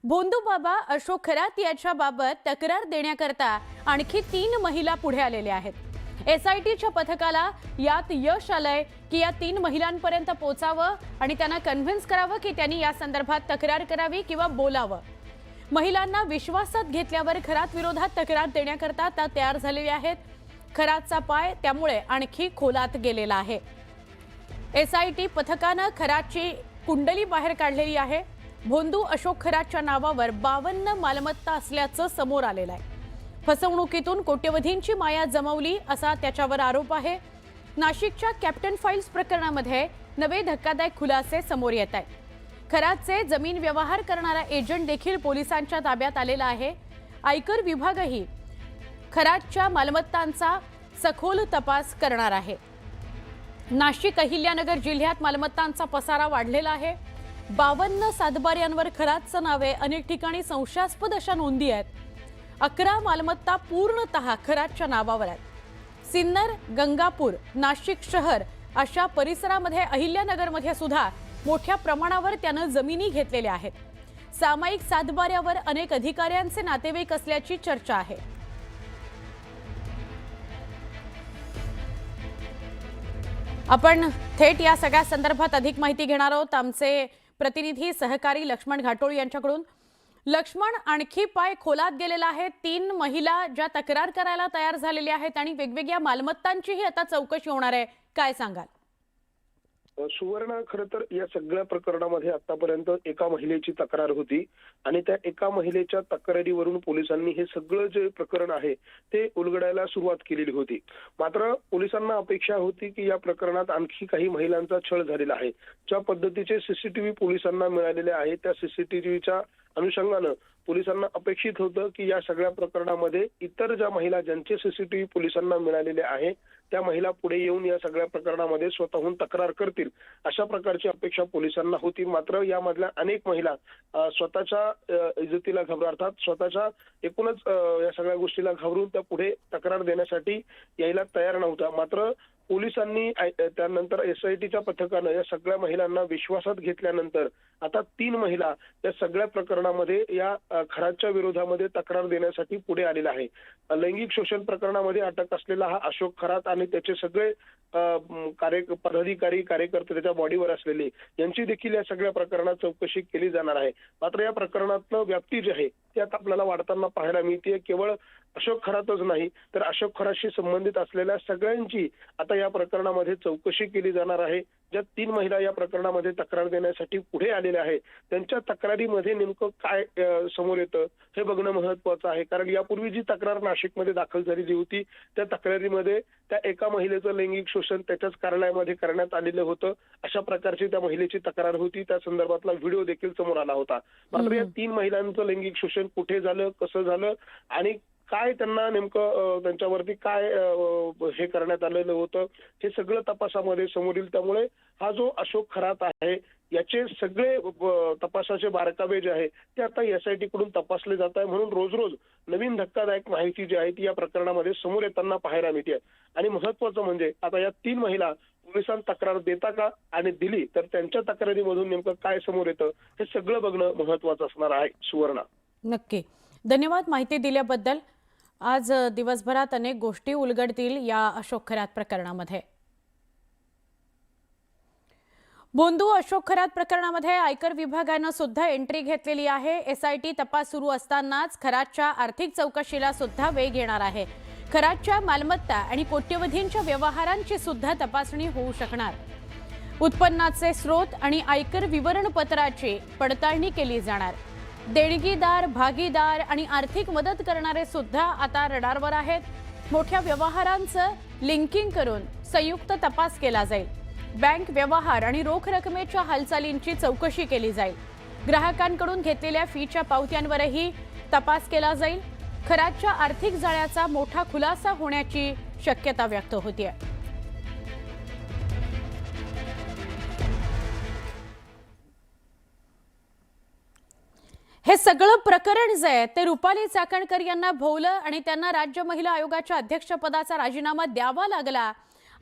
भोंदू बाबा अशोक खरात याच्याबाबत तक्रार देण्याकरता आणखी 3 महिला पुढे आलेल्या आहेत। एसआयटीच्या पथकाला यात यश आलंय की या 3 महिलांपर्यंत पोहोचावं आणि त्यांना कन्व्हिन्स करावं की त्यांनी या संदर्भात तक्रार करावी किंवा बोलावं। महिलांना विश्वासात घेतल्यावर खरात विरोधात तक्रार देण्याकरता त्या तयार झालेल्या आहेत। खरातचा पाय त्यामुळे आणखी खोलात गेलेला आहे। एसआयटी पथकानं खरातची कुंडली बाहेर काढलेली आहे। भोंदू अशोक खरातच्या नावावर 52 मालमत्ता असल्याचं समोर आलेलं आहे। फसवणुकीतून कोट्यवधींची माया जमवली असा त्याच्यावर आरोप आहे। नाशिकच्या कॅप्टन फाइल्स प्रकरणामध्ये नवे धक्कादायक खुलासे समोर येत आहेत। खरातचे जमीन व्यवहार करणारा एजंट देखील पोलिसांच्या ताब्यात आलेला आहे। आयकर विभागही खरातच्या मालमत्तांचा सखोल तपास करणार आहे। नाशिक अहिल्यानगर जिल्ह्यात मालमत्तांचा पसारा वाढलेला आहे। 52 सातबाऱ्यांवर खरातचं नावे अनेक ठिकाणी संशयास्पद अशा नोंदी आहेत। 11 मालमत्ता पूर्णतः खरातच्या नावावर आहेत। सिन्नर, गंगापूर, नाशिक शहर अशा परिसरामध्ये अहिल्यानगरमध्ये सुद्धा मोठ्या प्रमाणावर त्यानं जमिनी घेतलेल्या आहेत। सामायिक सातबाऱ्यावर अनेक अधिकाऱ्यांचे नातेवाईक असल्याची चर्चा आहे। आपण थेट या सगळ्या संदर्भात अधिक माहिती घेणार आहोत आमचे प्रतिनिधी सहकारी लक्ष्मण घाटोळ यांच्याकडून। लक्ष्मण, आणखी पाय खोलात गेलेला आहे। 3 महिला ज्या तक्रार करायला तयार झालेल्या आहेत आणि वेगवेगळ्या मालमत्तांचीही आता चौकशी होणार आहे, काय सांगाल? सुवर्ण, खरं तर या सगळ्या प्रकरणामध्ये आतापर्यंत एका महिलेची तक्रार होती आणि त्या एका महिलेच्या तक्रारीवरून पोलिसांनी हे सगळं जे प्रकरण आहे ते उलगडायला सुरुवात केलेली होती। मात्र पोलिसांना अपेक्षा होती की या प्रकरणात आणखी काही महिलांचा छळ झालेला आहे। ज्या पद्धतीचे सीसीटीव्ही पोलिसांना मिळालेले आहेत त्या सीसीटीव्हीच्या अनुषंगानं पोलिसांना अपेक्षित होतं की या सगळ्या प्रकरणामध्ये इतर ज्या महिला ज्यांचे सीसीटीव्ही पोलिसांना मिळालेले आहे त्या महिला पुढे येऊन या सगळ्या प्रकरणामध्ये स्वतःहून तक्रार करतील अशा प्रकारची अपेक्षा पोलिसांना होती। मात्र यामधल्या अनेक महिला स्वतःच्या इज्जतीला घाबरतात, स्वतःच्या एकूणच या सगळ्या गोष्टीला घाबरून त्या पुढे तक्रार देण्यासाठी यायला तयार नव्हत्या। मात्र पोलिसांनी त्यानंतर एसआयटीच्या पथकानं या सगळ्या महिलांना विश्वासात घेतल्यानंतर आता 3 महिला या सगळ्या प्रकरणामध्ये या खरातच्या विरोधामध्ये तक्रार देण्यासाठी पुढे आलेला आहे। लैंगिक शोषण प्रकरणामध्ये अटक असलेला हा अशोक खरात आणि त्याचे सगळे पदाधिकारी कार्यकर्ते त्याच्या बॉडीवर असलेले यांची देखील या सगळ्या प्रकरणात चौकशी केली जाणार आहे। मात्र या प्रकरणातलं व्याप्ती जी आहे ती आता आपल्याला वाढताना पाहायला मिळते। केवळ अशोक खरातच नाही तर अशोक खरातशी संबंधित असलेल्या सगळ्यांची आता या प्रकरणामध्ये चौकशी केली जाणार आहे। ज्या 3 महिला या प्रकरणामध्ये तक्रार देण्यासाठी पुढे आलेल्या आहेत त्यांच्या तक्रारीमध्ये नेमकं काय समोर येतं हे बघणं महत्त्वाचं आहे। कारण यापूर्वी जी तक्रार नाशिकमध्ये दाखल झालेली होती त्या तक्रारीमध्ये त्या एका महिलेचं लैंगिक शोषण त्याच्याच कार्यालयामध्ये करण्यात आलेलं होतं अशा प्रकारची त्या महिलेची तक्रार होती। त्या संदर्भातला व्हिडिओ देखील समोर आला होता। मात्र या 3 महिलांचं लैंगिक शोषण कुठे झालं, कसं झालं आणि काय त्यांना नेमकं त्यांच्यावरती काय हे करण्यात आलेलं होतं हे सगळं तपासामध्ये समोर येईल। त्यामुळे हा जो अशोक खरात आहे याचे सगळे तपासाचे बारकावे जे आहे ते आता एसआयटी कडून तपासले जात आहे। म्हणून रोज रोज नवीन धक्कादायक माहिती जी आहे ती या प्रकरणामध्ये समोर येताना पाहायला मिळते। आणि महत्वाचं म्हणजे आता या 3 महिला पोलिसांना तक्रार देता का आणि दिली तर त्यांच्या तक्रारीमधून नेमकं काय समोर येतं हे सगळं बघणं महत्वाचं असणार आहे। सुवर्णा, नक्की धन्यवाद माहिती दिल्याबद्दल। आज दिवसभरात अनेक गोष्टी उलगडतील या अशोक खरात प्रकरणामध्ये। भोंदू अशोक खरात प्रकरणामध्ये आयकर विभागानं सुद्धा एंट्री घेतलेली आहे। एसआयटी तपास सुरू असतानाच खरातच्या आर्थिक चौकशीला सुद्धा वेग येणार आहे। खरातच्या मालमत्ता आणि कोट्यवधींच्या व्यवहारांची सुद्धा तपासणी होऊ शकणार। उत्पन्नाचे स्रोत आणि आयकर विवरणपत्राची पडताळणी केली जाणार। देणगीदार, भागीदार आणि आर्थिक मदत करणारे सुद्धा आता रडारवर आहेत। मोठ्या व्यवहारांचं लिंकिंग करून संयुक्त तपास केला जाईल। बँक व्यवहार आणि रोख रकमेच्या हालचालींची चौकशी केली जाईल। ग्राहकांकडून घेतलेल्या फीच्या पावत्यांवरही तपास केला जाईल। खरातच्या आर्थिक जाळ्याचा मोठा खुलासा होण्याची शक्यता व्यक्त होतीये। हे सगळं प्रकरण जे आहे ते रुपाली चाकणकर यांना भोवलं आणि त्यांना राज्य महिला आयोगाच्या अध्यक्षपदाचा राजीनामा द्यावा लागला।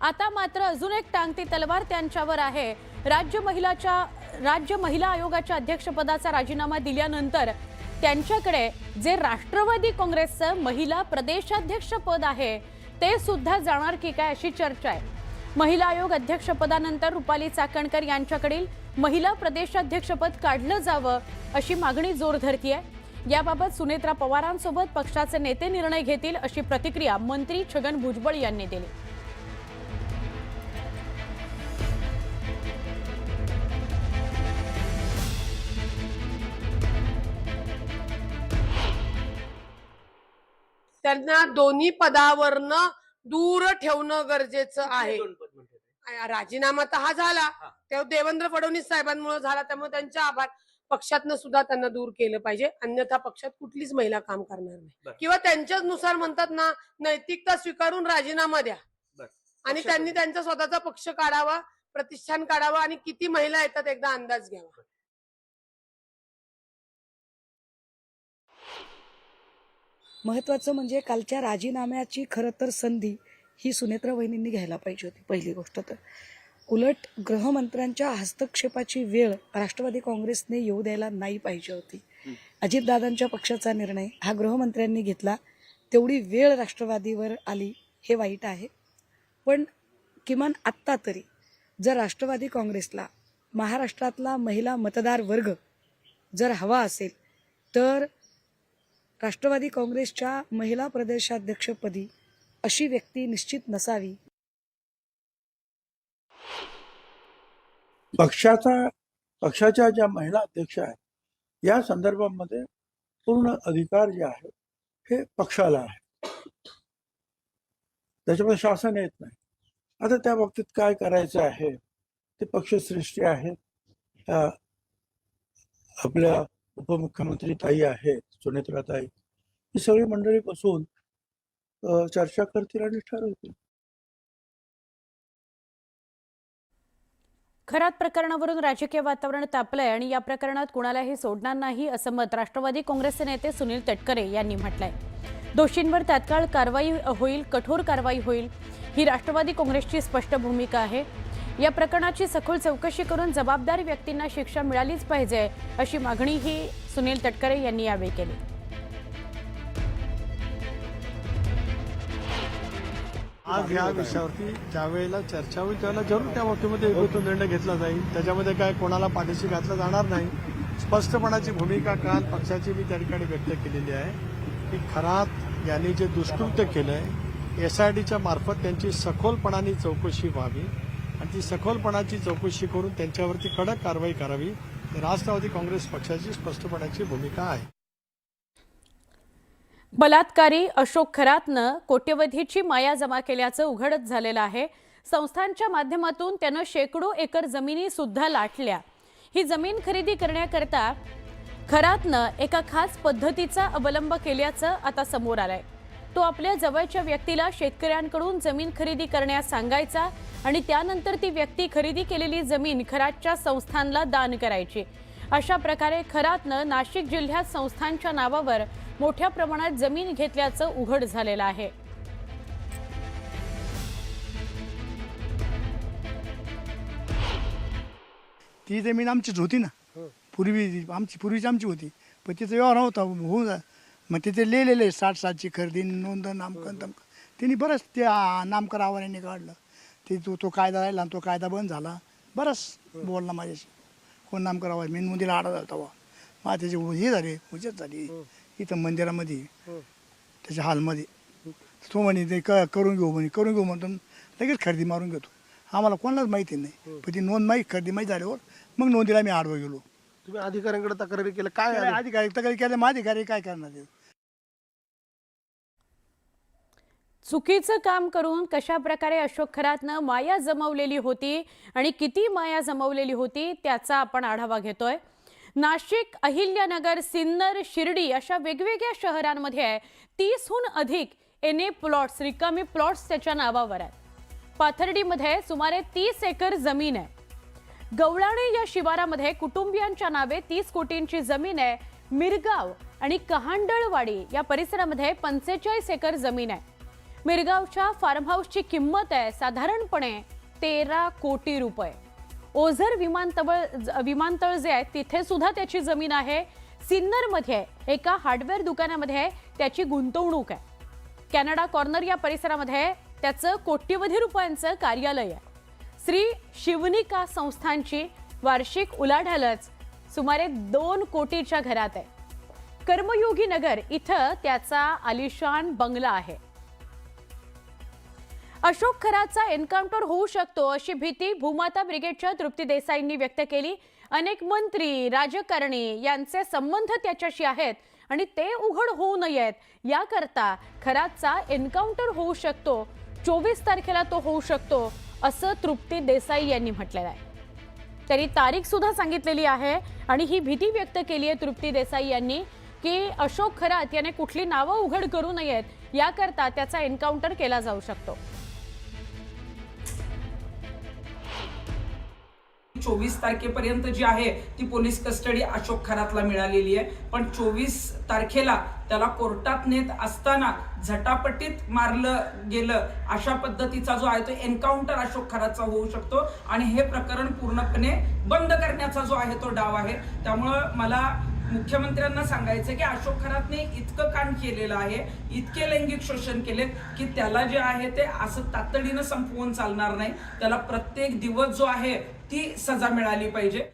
आता मात्र अजून एक टांगती तलवार त्यांच्यावर आहे। राज्य राज्य महिला आयोगाच्या अध्यक्षपदाचा राजीनामा दिल्यानंतर त्यांच्याकडे जे राष्ट्रवादी काँग्रेसचं महिला प्रदेशाध्यक्ष पद आहे ते सुद्धा जाणार की काय अशी चर्चा आहे। महिला आयोग अध्यक्षपदानंतर रुपाली चाकणकर यांच्याकडील महिला प्रदेशाध्यक्षपद काढलं जावं अशी मागणी जोर धरतीये। याबाबत सुनेत्रा पवारांसोबत पक्षाचे नेते निर्णय घेतील अशी प्रतिक्रिया मंत्री छगन भुजबळ यांनी दिली। त्यांना दोन्ही पदावरनं दूर ठेवणं गरजेचं आहे। राजीनामा तर हा झाला तेव्हा देवेंद्र फडणवीस साहेबांमुळे झाला, त्यामुळे त्यांच्या आभार पक्षातनं सुद्धा त्यांना दूर केलं पाहिजे, अन्यथा पक्षात कुठलीच महिला काम करणार नाही। किंवा त्यांच्याच नुसार म्हणतात ना, नैतिकता स्वीकारून राजीनामा द्या आणि त्यांनी त्यांचा स्वतःचा पक्ष काढावा, प्रतिष्ठान काढावा आणि किती महिला येतात एकदा अंदाज घ्यावा। महत्त्वाचं म्हणजे कालच्या राजीनाम्याची खरं तर संधी ही सुनेत्रा वहिनींनी घ्यायला पाहिजे होती। पहिली गोष्ट तर उलट गृहमंत्र्यांच्या हस्तक्षेपाची वेळ राष्ट्रवादी काँग्रेसने येऊ द्यायला नाही पाहिजे होती। अजितदादांच्या पक्षाचा निर्णय हा गृहमंत्र्यांनी घेतला, तेवढी वेळ राष्ट्रवादीवर आली, हे वाईट आहे। पण किमान आत्ता तरी जर राष्ट्रवादी काँग्रेसला महाराष्ट्रातला महिला मतदार वर्ग जर हवा असेल तर राष्ट्रवादी काँग्रेसच्या महिला प्रदेशाध्यक्षपदी अशी व्यक्ती निश्चित नसावी। पक्षाच्या ज्या महिला अध्यक्ष आहेत या संदर्भामध्ये पूर्ण अधिकार जे आहे हे पक्षाला आहे, त्याच्यामध्ये शासन येत नाही। आता त्या बाबतीत काय करायचं आहे ते पक्षश्रेष्ठी आहे, आपल्या उपमुख्यमंत्री ताई आहेत, सुनेत्रा ताई, ही सगळी मंडळी बसून चर्चा करतील आणि ठरवतील। खरात प्रकरणावरून राजकीय वातावरण तापलंय आणि या प्रकरणात कुणालाही सोडणार नाही असं मत राष्ट्रवादी काँग्रेसचे नेते सुनील तटकरे यांनी म्हटलंय। दोषींवर तात्काळ कारवाई होईल, कठोर कारवाई होईल, ही राष्ट्रवादी काँग्रेसची स्पष्ट भूमिका आहे। या प्रकरणाची सखोल चौकशी करून जबाबदार व्यक्तींना शिक्षा मिळालीच पाहिजे अशी मागणीही सुनील तटकरे यांनी यावेळी केली। आज या विषयावरती ज्यावेळेला चर्चा होईल त्यावेळेला जरूर त्या बाबतीमध्ये एकत्रित निर्णय घेतला जाईल। त्याच्यामध्ये काय कोणाला पाठीशी घातलं जाणार नाही। स्पष्टपणाची भूमिका काल पक्षाची मी त्या ठिकाणी व्यक्त केलेली आहे की खरात यांनी जे दुष्कृत्य केलंय SITच्या मार्फत त्यांची सखोलपणाने चौकशी व्हावी आणि ती सखोलपणाची चौकशी करून त्यांच्यावरती कडक कारवाई करावी, राष्ट्रवादी काँग्रेस पक्षाची स्पष्टपणाची भूमिका आहे। बलात्कारी अशोक खरातनं कोट्यवधीची माया जमा केल्याचं उघडच झालेलं आहे। संस्थांच्या माध्यमातून त्यानं शेकडो एकर जमिनी सुद्धा लाटल्या। ही जमीन खरेदी करण्याकरता खरातनं एका खास पद्धतीचा अवलंब केल्याचं आता समोर आलंय। तो आपल्या जवळच्या व्यक्तीला शेतकऱ्यांकडून जमीन खरेदी करण्यास सांगायचा आणि त्यानंतर ती व्यक्ती खरेदी केलेली जमीन खरातच्या संस्थांना दान करायची। अशा प्रकारे खरातनं नाशिक जिल्ह्यात संस्थांच्या नावावर मोठ्या प्रमाणात जमीन घेतल्याचं उघड झालेलं आहे। ती जमीन आमचीच होती ना, पूर्वीची आमची होती, पण तिचा व्यवहार होता होऊन मग तिथे लिहिलेले 60 खरेदी नोंद नामकरण तमकरण त्यांनी बरंच ते नामकर आव्हानाने काढलं। ते तो कायदा राहिला आणि तो कायदा बंद झाला, बरंच बोलला माझ्याशी, कोण नामकर आव्हान मी नोंदीला आडा झाला तेव्हा मग त्याची हे झाले हुजत झाली इथं मंदिरामध्ये त्याच्या हॉलमध्ये। तो म्हणे ते करून घेऊ म्हणतो लगेच खरेदी मारून घेतो। आम्हाला कोणालाच माहिती नाही, पण ती नोंद खरेदी माहिती झाल्यावर मग नोंदीला मी आडवं गेलो। तुम्ही अधिकाऱ्यांकडे तक्रारी केलं काय? अधिकारी तक्रारी केल्या, मग अधिकारी काय करणार? चुकीचं काम करून कशा प्रकारे अशोक खरातनं माया जमवलेली होती आणि किती माया जमवलेली होती त्याचा आपण आढावा घेतोय। नाशिक, अहिल्यानगर, सिन्नर, शिर्डी अशा वेगवेगळ्या शहरांमध्ये 30हून अधिक NA प्लॉट्स, रिकामी प्लॉट्स त्याच्या नावावर आहेत। पाथर्डीमध्ये सुमारे 30 एकर जमीन आहे। गवळाणे या शिवारामध्ये कुटुंबियांच्या नावे 30 कोटींची जमीन आहे। मिरगाव आणि कहांडळवाडी या परिसरामध्ये 45 एकर जमीन आहे। मिरगावच्या फार्म हाऊसची किंमत आहे साधारणपणे 13 कोटी रुपये। ओझर विमानतळ जे आहे तिथे सुद्धा त्याची जमीन आहे. सिन्नरमध्ये एका हार्डवेअर दुकानामध्ये त्याची गुंतवणूक आहे. कॅनडा कॉर्नर या परिसरामध्ये त्याचं कोट्यवधी रुपयांचं कार्यालय आहे. श्री शिवनिका संस्थांची वार्षिक उलाढालच सुमारे 2 कोटीच्या घरात आहे. कर्मयोगी नगर इथं त्याचा आलिशान बंगला आहे. अशोक खरातचा एन्काउंटर होऊ शकतो अशी भीती भूमाता ब्रिगेडच्या तृप्ती देसाईंनी व्यक्त केली. अनेक मंत्री राजकारणी यांचे संबंध त्याच्याशी आहेत आणि ते उघड होऊ नयेत याकरता खरातचा एन्काउंटर होऊ शकतो. 24 तारखेला तो होऊ शकतो असं तृप्ती देसाई यांनी म्हटलेलं आहे. त्यांनी तारीख सुद्धा सांगितलेली आहे आणि ही भीती व्यक्त केली आहे तृप्ती देसाई यांनी की अशोक खरात याने कुठली नावं उघड करू नयेत याकरता त्याचा एन्काउंटर केला जाऊ शकतो. 24 तारखेपर्यंत जी आहे ती पोलीस कस्टडी अशोक खरातला मिळालेली आहे. पण 24 तारखेला त्याला कोर्टात नेत असताना झटापटीत मारलं गेलं अशा पद्धतीचा जो आहे तो एन्काउंटर अशोक खरातचा होऊ शकतो आणि हे प्रकरण पूर्णपणे बंद करण्याचा जो आहे तो डाव आहे. त्यामुळं मला मुख्यमंत्र्यांना सांगायचं की अशोक खरातने इतकं कांड केलेलं आहे, इतके लैंगिक शोषण केलेत की त्याला जे आहे ते असं तातडीनं संपवून चालणार नाही. त्याला प्रत्येक दिवस जो आहे ती सजा मिळाली पाहिजे.